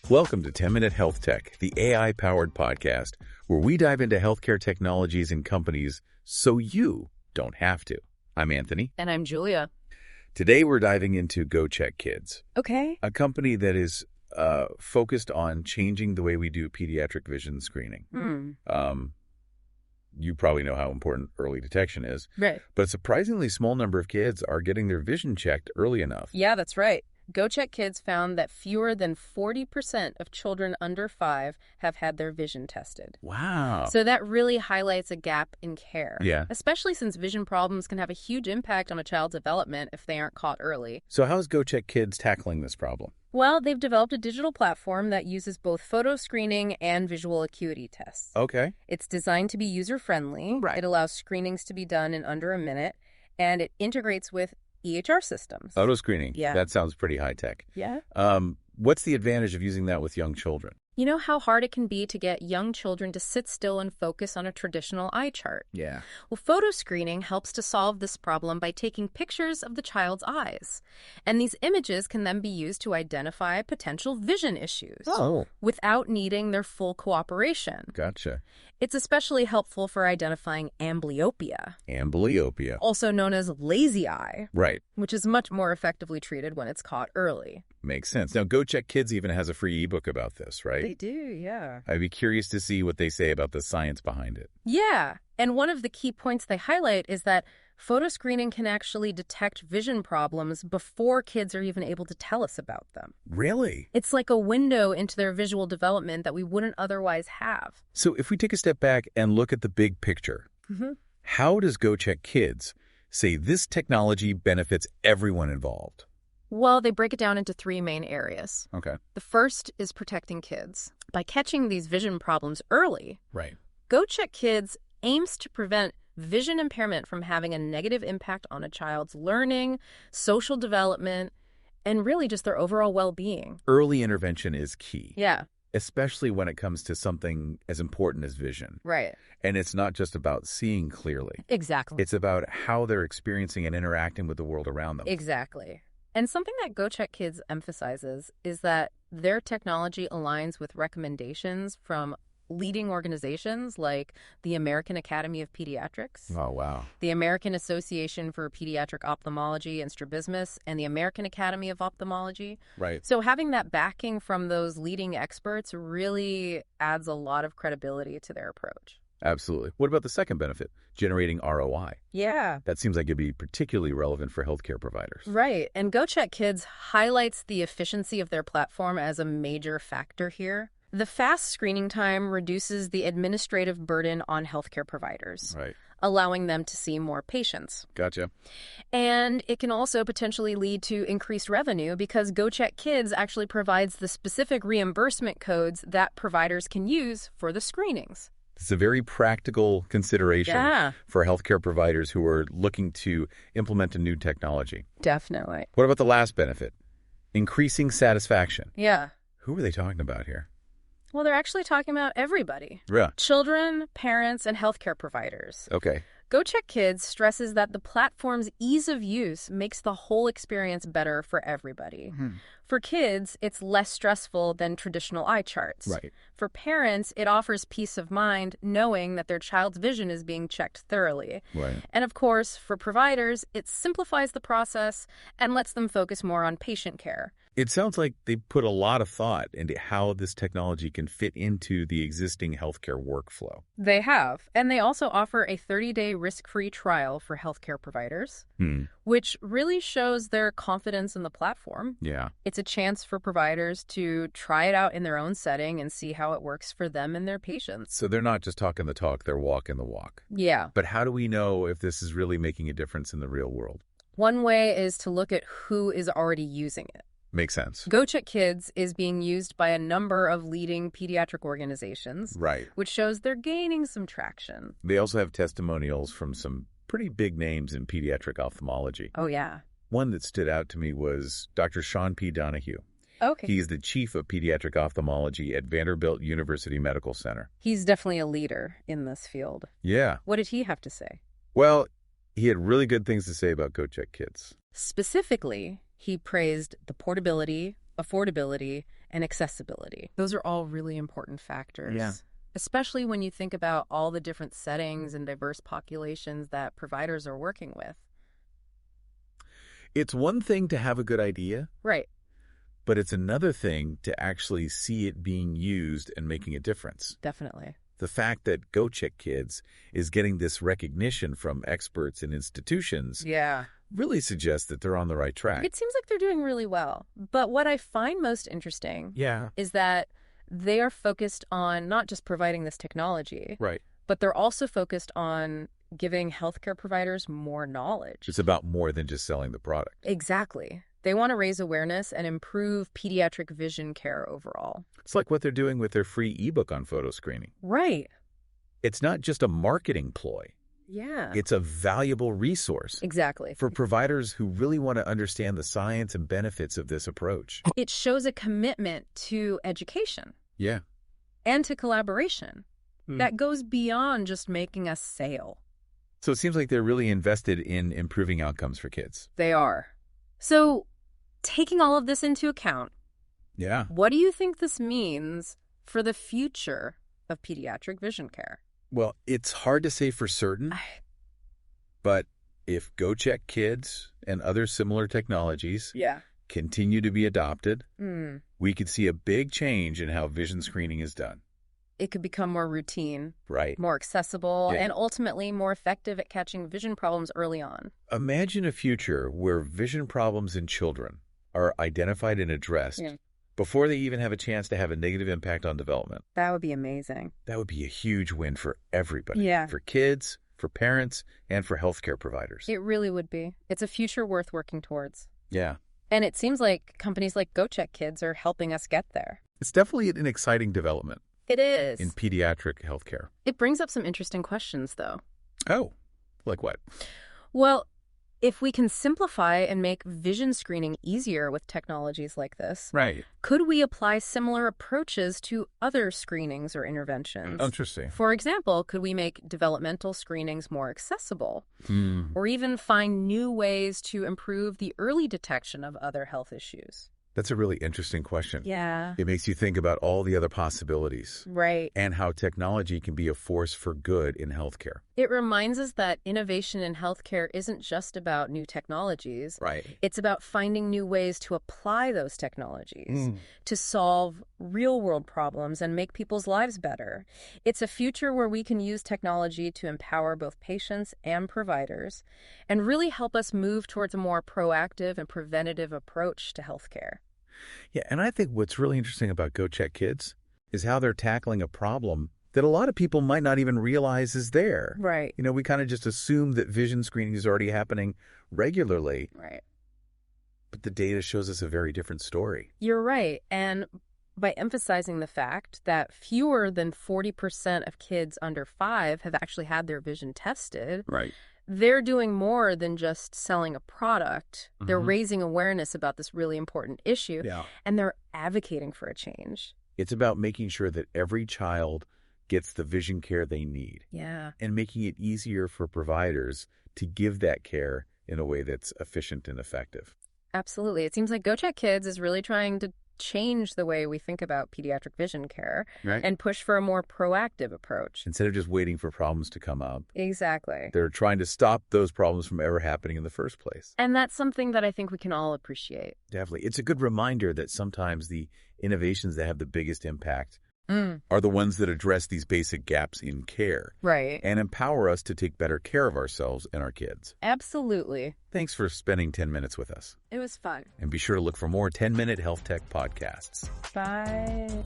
Welcome to 10-Minute Health Tech, the AI-powered podcast, where we dive into healthcare technologies and companies so you don't have to. I'm Anthony. And I'm Julia. Today we're diving into Go Check Kids. Okay. A company that is focused on changing the way we do pediatric vision screening. You probably know how important early detection is. Right. But a surprisingly small number of kids are getting their vision checked early enough. Yeah, that's right. Go Check Kids found that fewer than 40% of children under 5 have had their vision tested. Wow. So that really highlights a gap in care. Yeah. Especially since vision problems can have a huge impact on a child's development if they aren't caught early. So how is Go Check Kids tackling this problem? Well, they've developed a digital platform that uses both photo screening and visual acuity tests. Okay. It's designed to be user-friendly. Right. It allows screenings to be done in under a minute, and it integrates with EHR systems. Auto screening. Yeah. That sounds pretty high tech. Yeah. What's the advantage of using that with young children? You know how hard it can be to get young children to sit still and focus on a traditional eye chart? Yeah. Well, photo screening helps to solve this problem by taking pictures of the child's eyes. And these images can then be used to identify potential vision issues without needing their full cooperation. Gotcha. It's especially helpful for identifying amblyopia. Amblyopia. Also known as lazy eye. Right. Which is much more effectively treated when it's caught early. Makes sense. Now, Go Check Kids even has a free ebook about this, right? They do, yeah. I'd be curious to see what they say about the science behind it. Yeah. And one of the key points they highlight is that photo screening can actually detect vision problems before kids are even able to tell us about them. Really? It's like a window into their visual development that we wouldn't otherwise have. So if we take a step back and look at the big picture, how does Go Check Kids say this technology benefits everyone involved? Well, they break it down into 3 main areas. Okay. The first is protecting kids. By catching these vision problems early, Right. Go Check Kids aims to prevent vision impairment from having a negative impact on a child's learning, social development, and really just their overall well-being. Early intervention is key. Yeah. Especially when it comes to something as important as vision. Right. And it's not just about seeing clearly. Exactly. It's about how they're experiencing and interacting with the world around them. Exactly. And something that Go Check Kids emphasizes is that their technology aligns with recommendations from leading organizations like the American Academy of Pediatrics, Oh, wow. the American Association for Pediatric Ophthalmology and Strabismus, and the American Academy of Ophthalmology. Right. So having that backing from those leading experts really adds a lot of credibility to their approach. Absolutely. What about the second benefit? Generating ROI. Yeah. That seems like it'd be particularly relevant for healthcare providers. Right. And Go Check Kids highlights the efficiency of their platform as a major factor here. The fast screening time reduces the administrative burden on healthcare providers, Right. allowing them to see more patients. Gotcha. And it can also potentially lead to increased revenue because Go Check Kids actually provides the specific reimbursement codes that providers can use for the screenings. It's a very practical consideration for healthcare providers who are looking to implement a new technology. Definitely. What about the last benefit? Increasing satisfaction. Yeah. Who are they talking about here? Well, they're actually talking about everybody. Yeah. Children, parents, and healthcare providers. Okay. Go Check Kids stresses that the platform's ease of use makes the whole experience better for everybody. For kids, it's less stressful than traditional eye charts. Right. For parents, it offers peace of mind knowing that their child's vision is being checked thoroughly. Right. And of course, for providers, it simplifies the process and lets them focus more on patient care. It sounds like they put a lot of thought into how this technology can fit into the existing healthcare workflow. They have. And they also offer a 30-day risk-free trial for healthcare providers, which really shows their confidence in the platform. Yeah. It's a chance for providers to try it out in their own setting and see how it works for them and their patients. So they're not just talking the talk, they're walking the walk. Yeah. But how do we know if this is really making a difference in the real world? One way is to look at who is already using it. Makes sense. Go Check Kids is being used by a number of leading pediatric organizations, Right. which shows they're gaining some traction. They also have testimonials from some pretty big names in pediatric ophthalmology. Oh, yeah. One that stood out to me was Dr. Sean P. Donahue. Okay. He's the chief of pediatric ophthalmology at Vanderbilt University Medical Center. He's definitely a leader in this field. Yeah. What did he have to say? Well, he had really good things to say about Go Check Kids. Specifically, he praised the portability, affordability, and accessibility. Those are all really important factors. Yeah. Especially when you think about all the different settings and diverse populations that providers are working with. It's one thing to have a good idea, Right. but it's another thing to actually see it being used and making a difference. Definitely. The fact that Go Check Kids is getting this recognition from experts and institutions Yeah. really suggests that they're on the right track. It seems like they're doing really well. But what I find most interesting Yeah. is that they are focused on not just providing this technology, Right. but they're also focused on giving healthcare providers more knowledge. It's about more than just selling the product. Exactly. They want to raise awareness and improve pediatric vision care overall. It's like what they're doing with their free ebook on photo screening. Right. It's not just a marketing ploy. Yeah. It's a valuable resource Exactly. for providers who really want to understand the science and benefits of this approach. It shows a commitment to education Yeah. and to collaboration that goes beyond just making a sale. So it seems like they're really invested in improving outcomes for kids. They are. So, taking all of this into account, Yeah. what do you think this means for the future of pediatric vision care? Well, it's hard to say for certain, but if Go Check Kids and other similar technologies continue to be adopted, we could see a big change in how vision screening is done. It could become more routine, Right. more accessible, Yeah. and ultimately more effective at catching vision problems early on. Imagine a future where vision problems in children are identified and addressed before they even have a chance to have a negative impact on development. That would be amazing. That would be a huge win for everybody. Yeah. For kids, for parents, and for healthcare providers. It really would be. It's a future worth working towards. Yeah. And it seems like companies like Go Check Kids are helping us get there. It's definitely an exciting development It is. in pediatric healthcare. It brings up some interesting questions, though. Oh, like what? Well, if we can simplify and make vision screening easier with technologies like this, Right. could we apply similar approaches to other screenings or interventions? Interesting. For example, could we make developmental screenings more accessible? Hmm. Or even find new ways to improve the early detection of other health issues? That's a really interesting question. Yeah. It makes you think about all the other possibilities Right. and how technology can be a force for good in healthcare. It reminds us that innovation in healthcare isn't just about new technologies. Right. It's about finding new ways to apply those technologies to solve real-world problems and make people's lives better. It's a future where we can use technology to empower both patients and providers and really help us move towards a more proactive and preventative approach to healthcare. Yeah, and I think what's really interesting about Go Check Kids is how they're tackling a problem that a lot of people might not even realize is there. Right. You know, we kind of just assume that vision screening is already happening regularly, Right. but the data shows us a very different story. You're right. And by emphasizing the fact that fewer than 40% of kids under 5 have actually had their vision tested, Right. they're doing more than just selling a product. They're raising awareness about this really important issue, Yeah. and they're advocating for a change. It's about making sure that every child gets the vision care they need Yeah. and making it easier for providers to give that care in a way that's efficient and effective. Absolutely. It seems like Go Check Kids is really trying to change the way we think about pediatric vision care Right. and push for a more proactive approach. Instead of just waiting for problems to come up, Exactly. they're trying to stop those problems from ever happening in the first place. And that's something that I think we can all appreciate. Definitely. It's a good reminder that sometimes the innovations that have the biggest impact are the ones that address these basic gaps in care Right. and empower us to take better care of ourselves and our kids. Absolutely. Thanks for spending 10 minutes with us. It was fun. And be sure to look for more 10-Minute Health Tech podcasts. Bye.